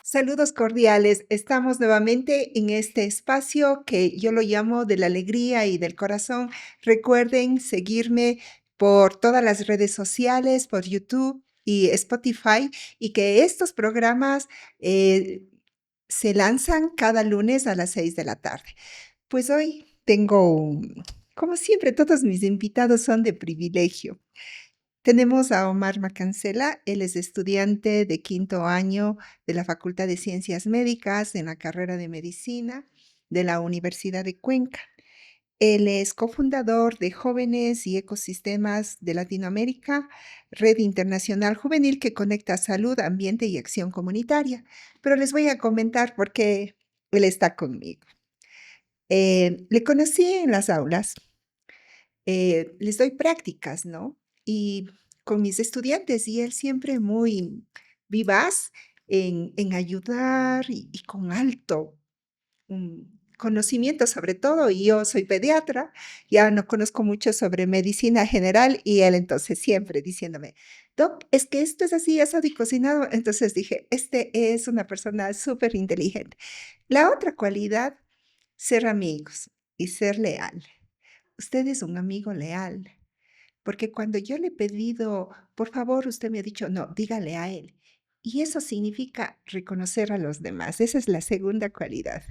Saludos cordiales. Estamos nuevamente en este espacio que yo lo llamo de la alegría y del corazón. Recuerden seguirme por todas las redes sociales, por YouTube y Spotify, y que estos programas eh, se lanzan cada lunes a las 6 de la tarde. Pues hoy como siempre, todos mis invitados son de privilegio. Tenemos a Omar Macancela, él es estudiante de quinto año de la Facultad de Ciencias Médicas en la carrera de Medicina de la Universidad de Cuenca. Él es cofundador de Jóvenes y Ecosistemas de Latinoamérica, red internacional juvenil que conecta salud, ambiente y acción comunitaria. Pero les voy a comentar por qué él está conmigo. Le conocí en las aulas, les doy prácticas, ¿no? Y con mis estudiantes, y él siempre muy vivaz en ayudar y con alto conocimiento sobre todo, y yo soy pediatra, ya no conozco mucho sobre medicina general, y él entonces siempre diciéndome, Doc, es que esto es así, asado y cocinado. Entonces dije, este es una persona súper inteligente. La otra cualidad, ser amigos y ser leal. Usted es un amigo leal, porque cuando yo le he pedido, por favor, usted me ha dicho, no, dígale a él. Y eso significa reconocer a los demás. Esa es la segunda cualidad.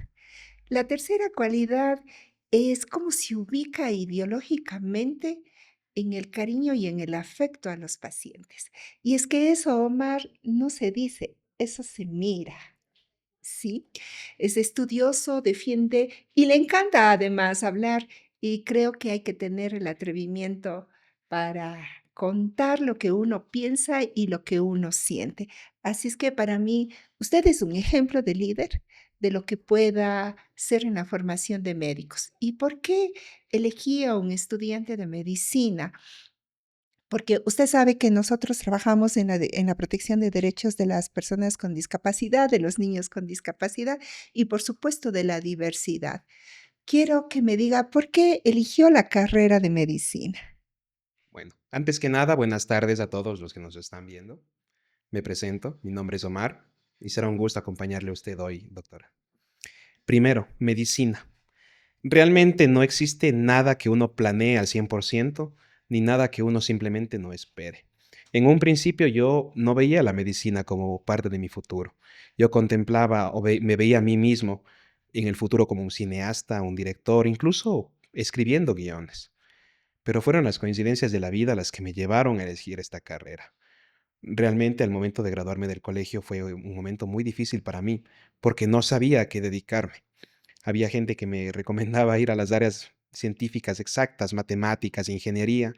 La tercera cualidad es cómo se ubica ideológicamente en el cariño y en el afecto a los pacientes. Y es que eso, Omar, no se dice, eso se mira. Sí, es estudioso, defiende y le encanta además hablar, y creo que hay que tener el atrevimiento para contar lo que uno piensa y lo que uno siente. Así es que para mí, usted es un ejemplo de líder de lo que pueda ser en la formación de médicos. ¿Y por qué elegí a un estudiante de medicina? Porque usted sabe que nosotros trabajamos en la protección de derechos de las personas con discapacidad, de los niños con discapacidad y, por supuesto, de la diversidad. Quiero que me diga por qué eligió la carrera de medicina. Bueno, antes que nada, buenas tardes a todos los que nos están viendo. Me presento, mi nombre es Omar y será un gusto acompañarle a usted hoy, doctora. Primero, medicina. Realmente no existe nada que uno planee al 100%, ni nada que uno simplemente no espere. En un principio yo no veía la medicina como parte de mi futuro. Yo contemplaba me veía a mí mismo en el futuro como un cineasta, un director, incluso escribiendo guiones. Pero fueron las coincidencias de la vida las que me llevaron a elegir esta carrera. Realmente al momento de graduarme del colegio fue un momento muy difícil para mí, porque no sabía a qué dedicarme. Había gente que me recomendaba ir a las áreas científicas exactas, matemáticas, ingeniería,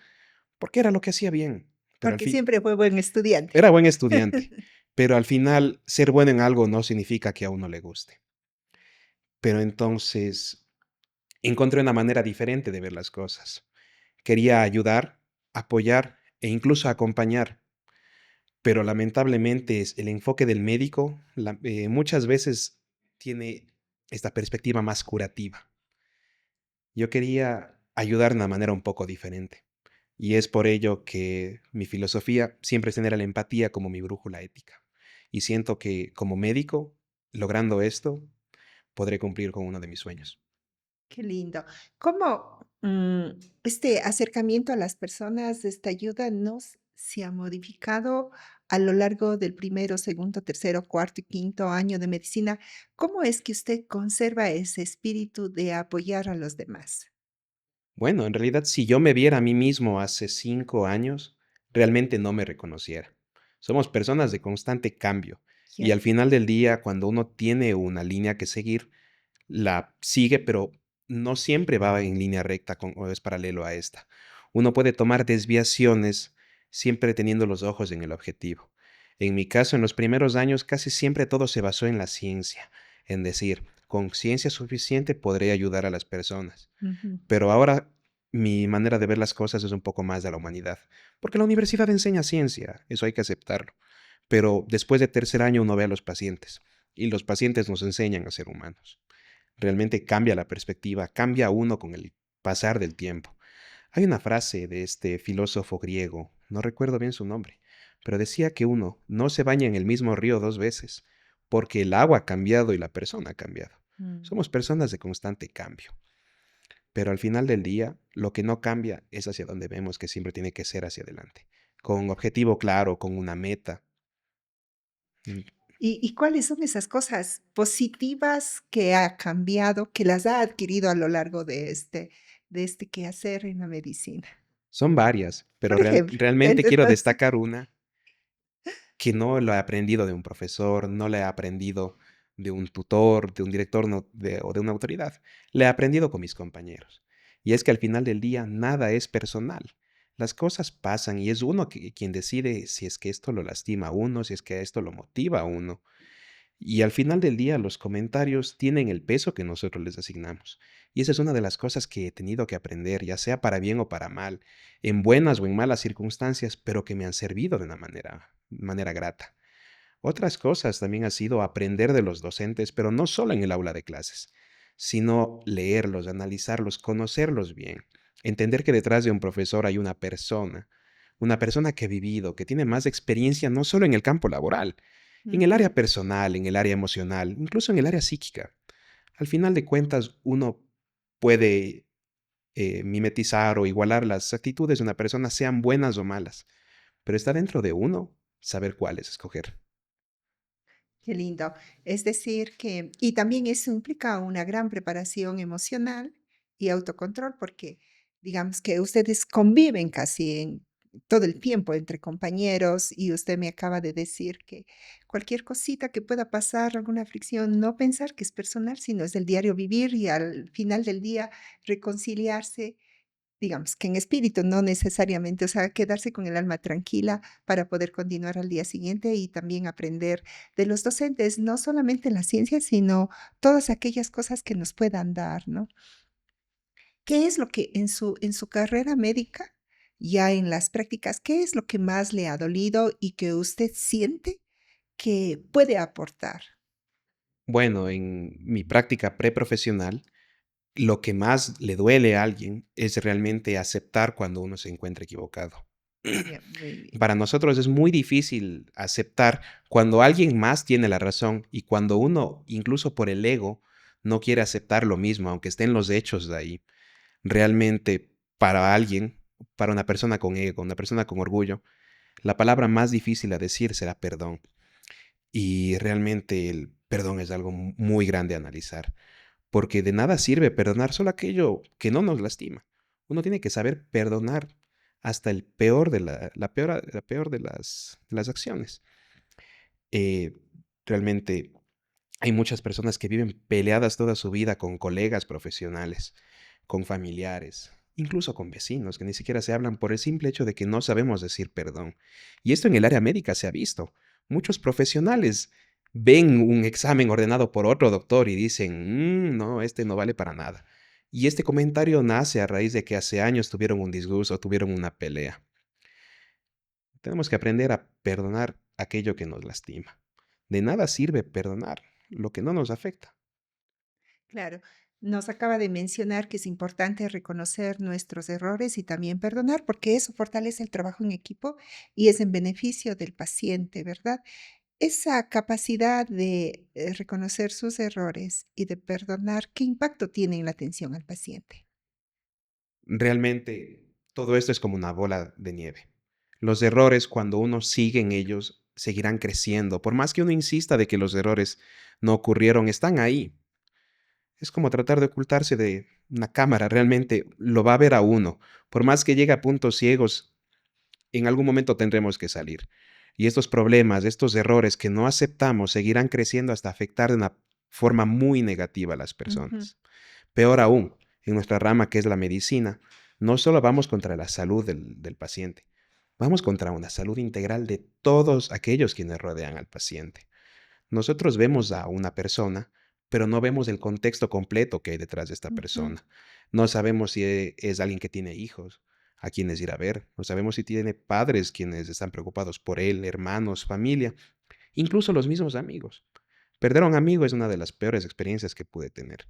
porque era lo que hacía bien. Pero al Porque fin, siempre fue buen estudiante. era buen estudiante. Pero al final, ser bueno en algo no significa que a uno le guste. Pero entonces encontré una manera diferente de ver las cosas. Quería ayudar, apoyar e incluso acompañar. Pero lamentablemente el enfoque del médico muchas veces tiene esta perspectiva más curativa. Yo quería ayudar de una manera un poco diferente. Y es por ello que mi filosofía siempre es tener la empatía como mi brújula ética. Y siento que como médico, logrando esto, podré cumplir con uno de mis sueños. Qué lindo. ¿Cómo este acercamiento a las personas, esta ayuda, se ha modificado a lo largo del primero, segundo, tercero, cuarto y quinto año de medicina? ¿Cómo es que usted conserva ese espíritu de apoyar a los demás? Bueno, en realidad, si yo me viera a mí mismo hace 5 años, realmente no me reconociera. Somos personas de constante cambio y Ya. al final del día, cuando uno tiene una línea que seguir, la sigue, pero no siempre va en línea recta o es paralelo a esta. Uno puede tomar desviaciones siempre teniendo los ojos en el objetivo. En mi caso, en los primeros años, casi siempre todo se basó en la ciencia, en decir, con ciencia suficiente podré ayudar a las personas. Ujú. Pero ahora mi manera de ver las cosas es un poco más de la humanidad, porque la universidad enseña ciencia, eso hay que aceptarlo. Pero después de tercer año uno ve a los pacientes y los pacientes nos enseñan a ser humanos. Realmente cambia la perspectiva, cambia uno con el pasar del tiempo. Hay una frase de este filósofo griego, no recuerdo bien su nombre, pero decía que uno no se baña en el mismo río dos veces, porque el agua ha cambiado y la persona ha cambiado. Mm. Somos personas de constante cambio, pero al final del día, lo que no cambia es hacia donde vemos que siempre tiene que ser hacia adelante, con un objetivo claro, con una meta. Mm, ¿Y cuáles son esas cosas positivas que ha cambiado, que las ha adquirido a lo largo de este quehacer en la medicina? Son varias, pero Por ejemplo, realmente quiero entonces, destacar una que no lo he aprendido de un profesor, no la he aprendido de un tutor, de un director o de una autoridad. La he aprendido con mis compañeros. Y es que al final del día nada es personal. Las cosas pasan y es uno quien decide si es que esto lo lastima a uno, si es que esto lo motiva a uno. Y al final del día los comentarios tienen el peso que nosotros les asignamos. Y esa es una de las cosas que he tenido que aprender, ya sea para bien o para mal, en buenas o en malas circunstancias, pero que me han servido de una manera grata. Otras cosas también ha sido aprender de los docentes, pero no solo en el aula de clases, sino leerlos, analizarlos, conocerlos bien, entender que detrás de un profesor hay una persona que ha vivido, que tiene más experiencia no solo en el campo laboral, en el ujú, área personal, en el área emocional, incluso en el área psíquica. Al final de cuentas, uno puede mimetizar o igualar las actitudes de una persona, sean buenas o malas, pero está dentro de uno saber cuáles escoger. qué lindo. Es decir, que y también eso implica una gran preparación emocional y autocontrol, porque digamos que ustedes conviven casi en todo el tiempo entre compañeros y usted me acaba de decir que cualquier cosita que pueda pasar, alguna fricción, no pensar que es personal, sino es del diario vivir y al final del día reconciliarse. Digamos que en espíritu, no necesariamente, o sea, quedarse con el alma tranquila para poder continuar al día siguiente y también aprender de los docentes, no solamente en la ciencia, sino todas aquellas cosas que nos puedan dar, ¿no? ¿Qué es lo que en su carrera médica, ya en las prácticas, qué es lo que más le ha dolido y que usted siente que puede aportar? Bueno, en mi práctica preprofesional, lo que más le duele a alguien es realmente aceptar cuando uno se encuentra equivocado. Ya, muy bien. Para nosotros es muy difícil aceptar cuando alguien más tiene la razón y cuando uno, incluso por el ego, no quiere aceptar lo mismo, aunque estén los hechos de ahí. Realmente, para alguien, para una persona con ego, una persona con orgullo, la palabra más difícil a decir será perdón. Y realmente el perdón es algo muy grande a analizar, porque de nada sirve perdonar solo aquello que no nos lastima. Uno tiene que saber perdonar hasta el peor de la peor de las acciones. Eh, Realmente hay muchas personas que viven peleadas toda su vida con colegas profesionales, con familiares, incluso con vecinos que ni siquiera se hablan por el simple hecho de que no sabemos decir perdón. Y esto en el área médica se ha visto. Muchos profesionales ven un examen ordenado por otro doctor y dicen, no, este no vale para nada. Y este comentario nace a raíz de que hace años tuvieron un disgusto, tuvieron una pelea. Tenemos que aprender a perdonar aquello que nos lastima. De nada sirve perdonar lo que no nos afecta. Claro, nos acaba de mencionar que es importante reconocer nuestros errores y también perdonar, porque eso fortalece el trabajo en equipo y es en beneficio del paciente, ¿verdad? Esa capacidad de reconocer sus errores y de perdonar, ¿qué impacto tiene en la atención al paciente? Realmente todo esto es como una bola de nieve. Los errores, cuando uno sigue en ellos, seguirán creciendo. Por más que uno insista de que los errores no ocurrieron, están ahí. Es como tratar de ocultarse de una cámara. Realmente lo va a ver a uno. Por más que llegue a puntos ciegos, en algún momento tendremos que salir. Y estos problemas, estos errores que no aceptamos, seguirán creciendo hasta afectar de una forma muy negativa a las Ujú, personas. Peor aún, en nuestra rama que es la medicina, no solo vamos contra la salud del paciente, vamos contra una salud integral de todos aquellos quienes rodean al paciente. Nosotros vemos a una persona, pero no vemos el contexto completo que hay detrás de esta ujú, persona. No sabemos si es alguien que tiene hijos a quienes ir a ver, no sabemos si tiene padres quienes están preocupados por él, hermanos, familia, incluso los mismos amigos. Perder a un amigo es una de las peores experiencias que pude tener,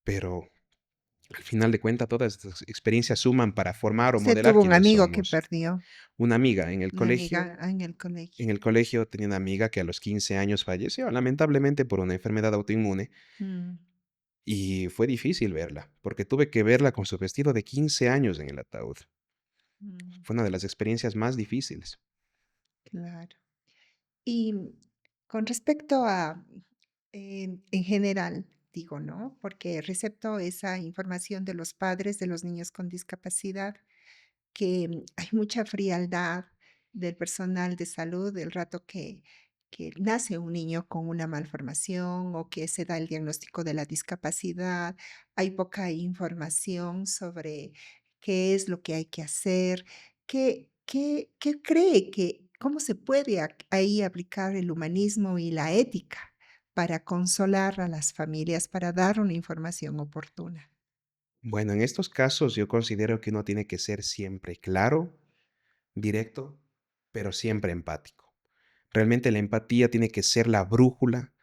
pero Al final de cuentas, todas estas experiencias suman para formar o Usted modelar tuvo un quienes amigo que somos. perdió, Una amiga una amiga en el colegio. en el colegio tenía una amiga que a los 15 años falleció, lamentablemente por una enfermedad autoinmune, Mm, y fue difícil verla, porque tuve que verla con su vestido de 15 años en el ataúd. mm, Fue una de las experiencias más difíciles. claro. Y con respecto a, en general, digo, ¿no? Porque recepto esa información de los padres de los niños con discapacidad, que hay mucha frialdad del personal de salud el rato que nace un niño con una malformación o que se da el diagnóstico de la discapacidad. Hay poca información sobre qué es lo que hay que hacer. ¿Qué cree que, cómo se puede ahí aplicar el humanismo y la ética para consolar a las familias, para dar una información oportuna? Bueno, en estos casos yo considero que uno tiene que ser siempre claro, directo, pero siempre empático. Realmente la empatía tiene que ser la brújula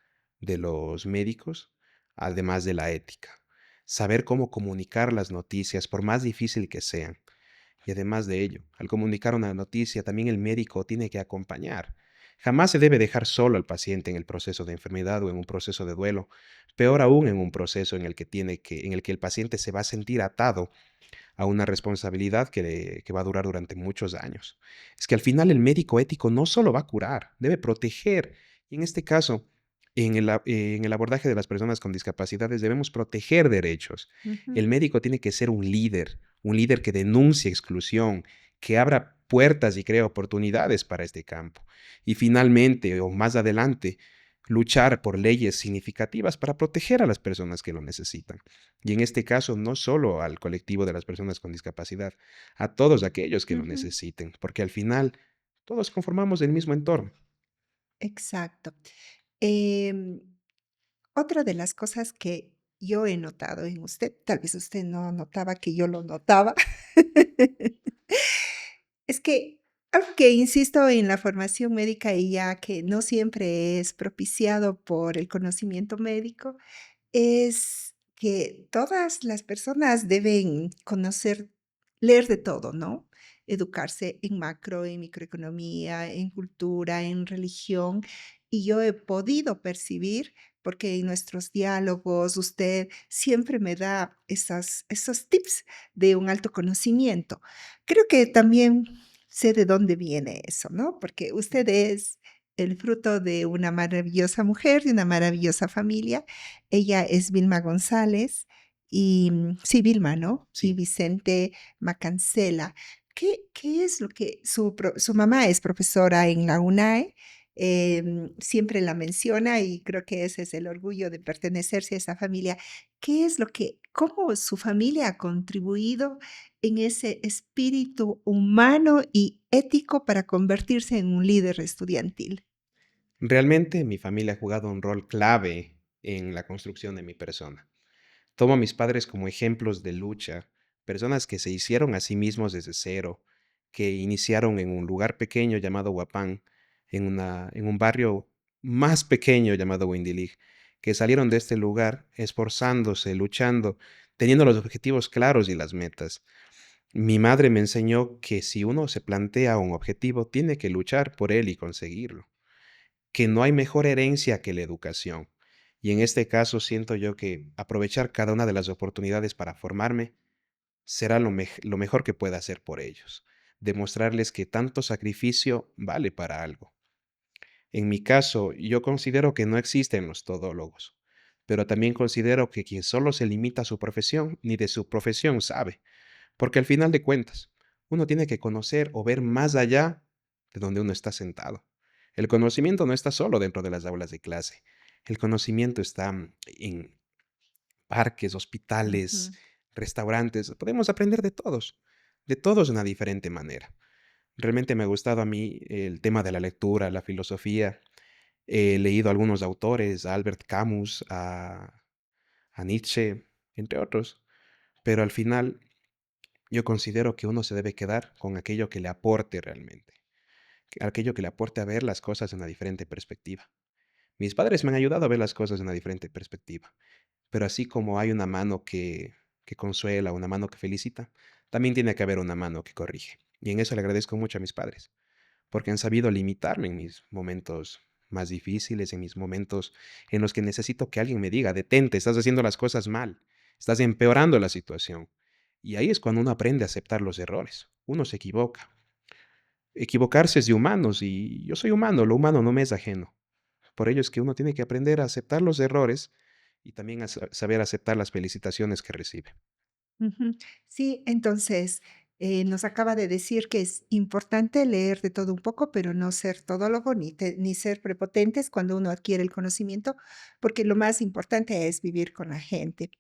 de los médicos, además de la ética. Saber cómo comunicar las noticias, por más difícil que sean. Y además de ello, al comunicar una noticia, también el médico tiene que acompañar. Jamás se debe dejar solo al paciente en el proceso de enfermedad o en un proceso de duelo, peor aún en un proceso en el que el paciente se va a sentir atado a una responsabilidad que va a durar durante muchos años. Es que al final el médico ético no solo va a curar, debe proteger. Y en este caso, en el abordaje de las personas con discapacidades debemos proteger derechos. Ujú, El médico tiene que ser un líder que denuncie exclusión, que abra puertas y crea oportunidades para este campo. Y finalmente, o más adelante, luchar por leyes significativas para proteger a las personas que lo necesitan. Y en este caso, no solo al colectivo de las personas con discapacidad, a todos aquellos que lo ujú. necesiten, porque al final todos conformamos el mismo entorno. Exacto. Em, Otra de las cosas que yo he notado en usted, tal vez usted no notaba que yo lo notaba, es que algo que insisto en la formación médica y ya que no siempre es propiciado por el conocimiento médico, es que todas las personas deben conocer, leer de todo, ¿no? Educarse en macro, en microeconomía, en cultura, en religión. Y yo he podido percibir, porque en nuestros diálogos usted siempre me da esos tips de un alto conocimiento. Creo que también sé de dónde viene eso, ¿no? Porque usted es el fruto de una maravillosa mujer, de una maravillosa familia. Ella es Vilma González y sí, Vilma, ¿no? Y Sí, Vicente Macancela. ¿Qué es lo que su mamá es profesora en la UNAE? Siempre la menciona y creo que ese es el orgullo de pertenecerse a esa familia. ¿Qué es lo que, cómo su familia ha contribuido en ese espíritu humano y ético para convertirse en un líder estudiantil? realmente mi familia ha jugado un rol clave en la construcción de mi persona. Tomo a mis padres como ejemplos de lucha, personas que se hicieron a sí mismos desde cero, que iniciaron en un lugar pequeño llamado Huapán, en un barrio más pequeño llamado Windilig, que salieron de este lugar esforzándose, luchando, teniendo los objetivos claros y las metas. Mi madre me enseñó que si uno se plantea un objetivo, tiene que luchar por él y conseguirlo, que no hay mejor herencia que la educación. Y en este caso siento yo que aprovechar cada una de las oportunidades para formarme será lo mejor que pueda hacer por ellos. Demostrarles que tanto sacrificio vale para algo. En mi caso, yo considero que no existen los todólogos, pero también considero que quien solo se limita a su profesión, ni de su profesión sabe, porque al final de cuentas, uno tiene que conocer o ver más allá de donde uno está sentado. El conocimiento no está solo dentro de las aulas de clase. El conocimiento está en parques, hospitales, Ujú. restaurantes. Podemos aprender de todos de una diferente manera. Realmente me ha gustado a mí el tema de la lectura, la filosofía. He leído a algunos autores, a Albert Camus, a Nietzsche, entre otros. Pero al final yo considero que uno se debe quedar con aquello que le aporte realmente, aquello que le aporte a ver las cosas en una diferente perspectiva. Mis padres me han ayudado a ver las cosas en una diferente perspectiva, pero así como hay una mano que que consuela, una mano que felicita, también tiene que haber una mano que corrige. Y en eso le agradezco mucho a mis padres, porque han sabido limitarme en mis momentos más difíciles, en mis momentos en los que necesito que alguien me diga, detente, estás haciendo las cosas mal, estás empeorando la situación. Y ahí es cuando uno aprende a aceptar los errores. Uno se equivoca. Equivocarse es de humanos y yo soy humano, lo humano no me es ajeno. Por ello es que uno tiene que aprender a aceptar los errores y también a saber aceptar las felicitaciones que recibe. Ujú. Sí, entonces, nos acaba de decir que es importante leer de todo un poco, pero no ser todólogo ni ser prepotentes cuando uno adquiere el conocimiento, porque lo más importante es vivir con la gente.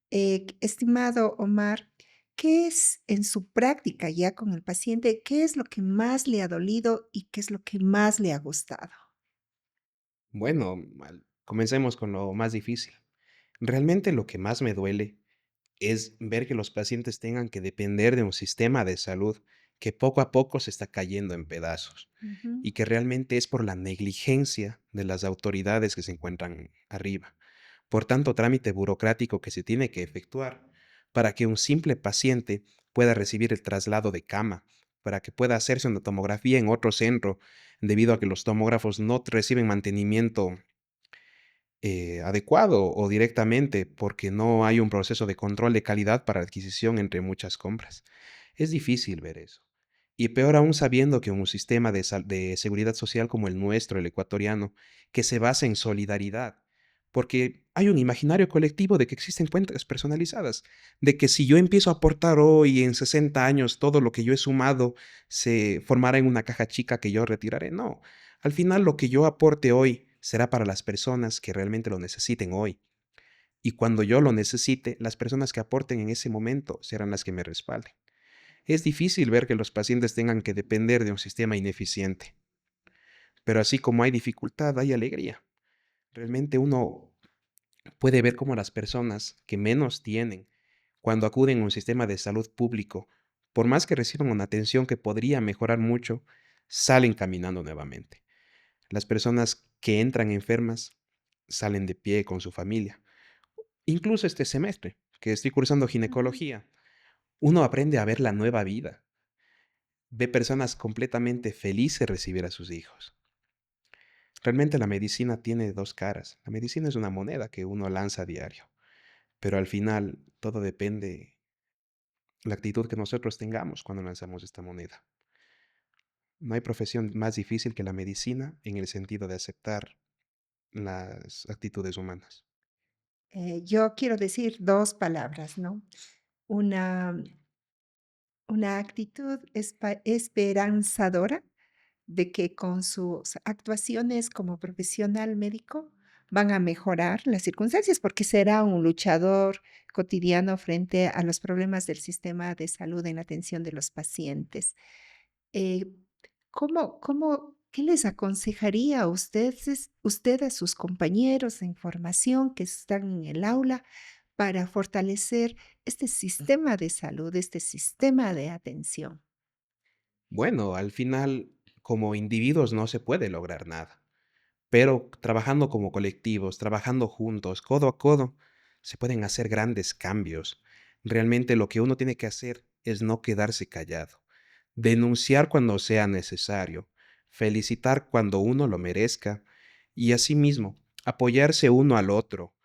Estimado Omar, ¿qué es en su práctica ya con el paciente, qué es lo que más le ha dolido y qué es lo que más le ha gustado? Bueno, comencemos con lo más difícil. Realmente lo que más me duele es ver que los pacientes tengan que depender de un sistema de salud que poco a poco se está cayendo en pedazos Ujú, y que realmente es por la negligencia de las autoridades que se encuentran arriba, por tanto trámite burocrático que se tiene que efectuar para que un simple paciente pueda recibir el traslado de cama, para que pueda hacerse una tomografía en otro centro, debido a que los tomógrafos no reciben mantenimiento adecuado o directamente porque no hay un proceso de control de calidad para adquisición entre muchas compras. Es difícil ver eso. Y peor aún sabiendo que un sistema de seguridad social como el nuestro, el ecuatoriano, que se basa en solidaridad, porque hay un imaginario colectivo de que existen cuentas personalizadas, de que si yo empiezo a aportar hoy en 60 años todo lo que yo he sumado se formará en una caja chica que yo retiraré. No, al final lo que yo aporte hoy será para las personas que realmente lo necesiten hoy. Y cuando yo lo necesite, las personas que aporten en ese momento serán las que me respalden. Es difícil ver que los pacientes tengan que depender de un sistema ineficiente, pero así como hay dificultad, hay alegría. Realmente uno puede ver cómo las personas que menos tienen, cuando acuden a un sistema de salud público, por más que reciban una atención que podría mejorar mucho, salen caminando nuevamente. Las personas que entran enfermas salen de pie con su familia. Incluso este semestre, que estoy cursando ujú. ginecología, uno aprende a ver la nueva vida. Ve personas completamente felices de recibir a sus hijos. Realmente la medicina tiene dos caras. La medicina es una moneda que uno lanza a diario, pero al final todo depende de la actitud que nosotros tengamos cuando lanzamos esta moneda. No hay profesión más difícil que la medicina en el sentido de aceptar las actitudes humanas. Yo quiero decir 2 palabras, ¿no? Una una actitud esperanzadora de que con sus actuaciones como profesional médico van a mejorar las circunstancias, porque será un luchador cotidiano frente a los problemas del sistema de salud en la atención de los pacientes. Eh, qué les aconsejaría a usted a sus compañeros en formación que están en el aula para fortalecer este sistema de salud, este sistema de atención? Bueno, al final, como individuos no se puede lograr nada, pero trabajando como colectivos, trabajando juntos, codo a codo, se pueden hacer grandes cambios. Realmente lo que uno tiene que hacer es no quedarse callado, denunciar cuando sea necesario, felicitar cuando uno lo merezca y asimismo apoyarse uno al otro.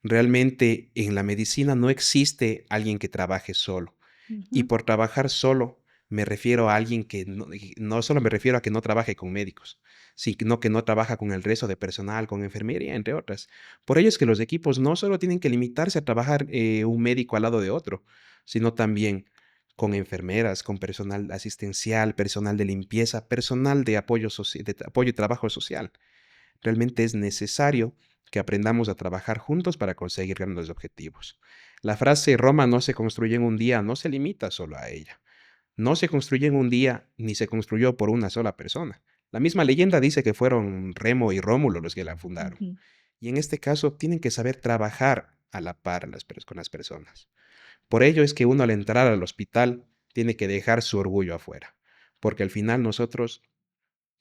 Realmente en la medicina no existe alguien que trabaje solo. Y Ujú, por trabajar solo, me refiero a alguien que no solo me refiero a que no trabaje con médicos, sino que no trabaja con el resto de personal, con enfermería, entre otras. Por ello es que los equipos no solo tienen que limitarse a trabajar un médico al lado de otro, sino también con enfermeras, con personal asistencial, personal de limpieza, personal de apoyo, de apoyo y trabajo social. Realmente es necesario que aprendamos a trabajar juntos para conseguir grandes objetivos. La frase Roma no se construye en un día no se limita solo a ella. No se construyó en un día ni se construyó por una sola persona. La misma leyenda dice que fueron Remo y Rómulo los que la fundaron. ujú. Y en este caso tienen que saber trabajar a la par con las personas. Por ello es que uno al entrar al hospital tiene que dejar su orgullo afuera, porque al final nosotros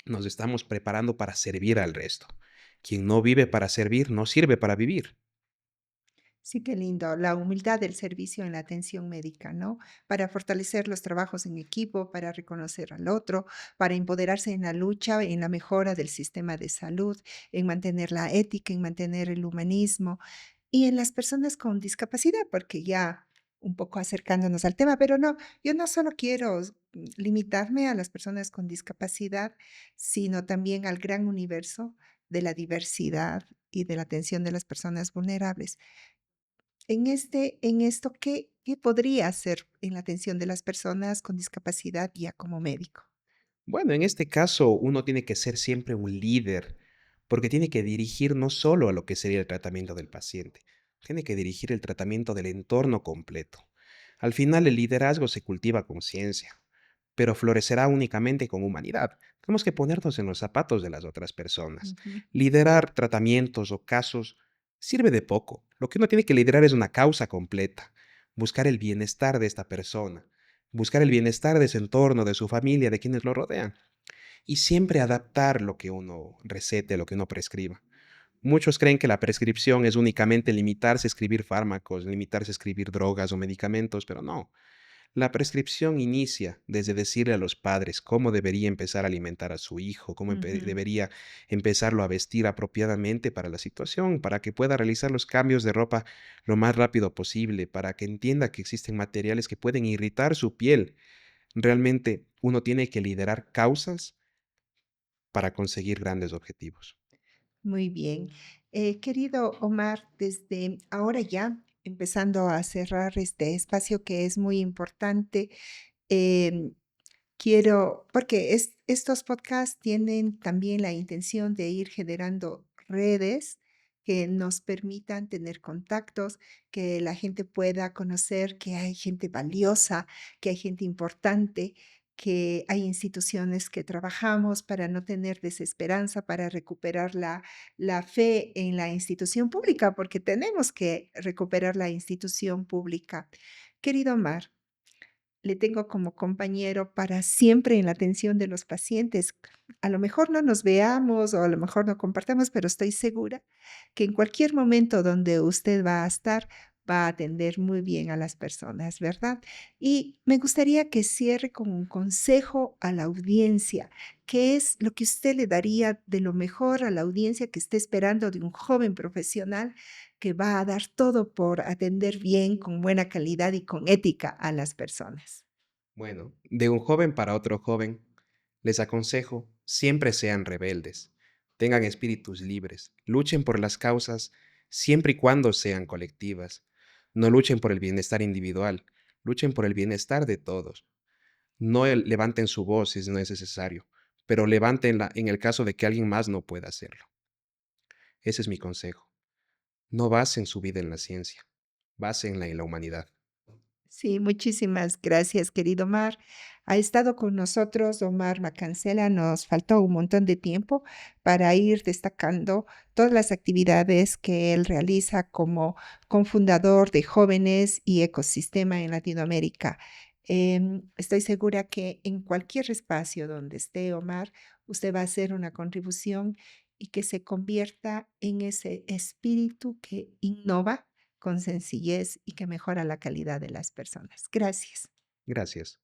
nos estamos preparando para servir al resto. Quien no vive para servir no sirve para vivir. Sí, qué lindo. La humildad del servicio en la atención médica, ¿no? Para fortalecer los trabajos en equipo, para reconocer al otro, para empoderarse en la lucha, en la mejora del sistema de salud, en mantener la ética, en mantener el humanismo y en las personas con discapacidad, porque ya un poco acercándonos al tema, pero no, yo no solo quiero limitarme a las personas con discapacidad, sino también al gran universo de la diversidad y de la atención de las personas vulnerables. En esto, ¿qué podría hacer en la atención de las personas con discapacidad ya como médico? Bueno, en este caso uno tiene que ser siempre un líder, porque tiene que dirigir no solo a lo que sería el tratamiento del paciente, tiene que dirigir el tratamiento del entorno completo. Al final el liderazgo se cultiva con ciencia, pero florecerá únicamente con humanidad. Tenemos que ponernos en los zapatos de las otras personas. Ujú. Liderar tratamientos o casos sirve de poco. Lo que uno tiene que liderar es una causa completa, buscar el bienestar de esta persona, buscar el bienestar de su entorno, de su familia, de quienes lo rodean, y siempre adaptar lo que uno recete, lo que uno prescriba. Muchos creen que la prescripción es únicamente limitarse a escribir fármacos, limitarse a escribir drogas o medicamentos, pero no. La prescripción inicia desde decirle a los padres cómo debería empezar a alimentar a su hijo, cómo Ujú. debería empezarlo a vestir apropiadamente para la situación, para que pueda realizar los cambios de ropa lo más rápido posible, para que entienda que existen materiales que pueden irritar su piel. Realmente uno tiene que liderar causas para conseguir grandes objetivos. Muy bien. Querido Omar, desde ahora ya, empezando a cerrar este espacio que es muy importante, em, quiero, porque estos podcasts tienen también la intención de ir generando redes que nos permitan tener contactos, que la gente pueda conocer que hay gente valiosa, que hay gente importante, que hay instituciones que trabajamos para no tener desesperanza, para recuperar la fe en la institución pública, porque tenemos que recuperar la institución pública. Querido Omar, le tengo como compañero para siempre en la atención de los pacientes. A lo mejor no nos veamos o a lo mejor no compartamos, pero estoy segura que en cualquier momento donde usted va a estar, va a atender muy bien a las personas, ¿verdad? Y me gustaría que cierre con un consejo a la audiencia. ¿Qué es lo que usted le daría de lo mejor a la audiencia que esté esperando de un joven profesional que va a dar todo por atender bien, con buena calidad y con ética a las personas? Bueno, de un joven para otro joven, les aconsejo, siempre sean rebeldes, tengan espíritus libres, luchen por las causas siempre y cuando sean colectivas. No luchen por el bienestar individual, luchen por el bienestar de todos. No levanten su voz si no es necesario, pero levántenla en el caso de que alguien más no pueda hacerlo. Ese es mi consejo. No basen su vida en la ciencia, básenla en la humanidad. Sí, muchísimas gracias, querido Omar. Ha estado con nosotros Omar Macancela. Nos faltó un montón de tiempo para ir destacando todas las actividades que él realiza como cofundador de Jóvenes y Ecosistema en Latinoamérica. Estoy segura que en cualquier espacio donde esté Omar, usted va a hacer una contribución y que se convierta en ese espíritu que innova con sencillez y que mejora la calidad de las personas. Gracias. Gracias.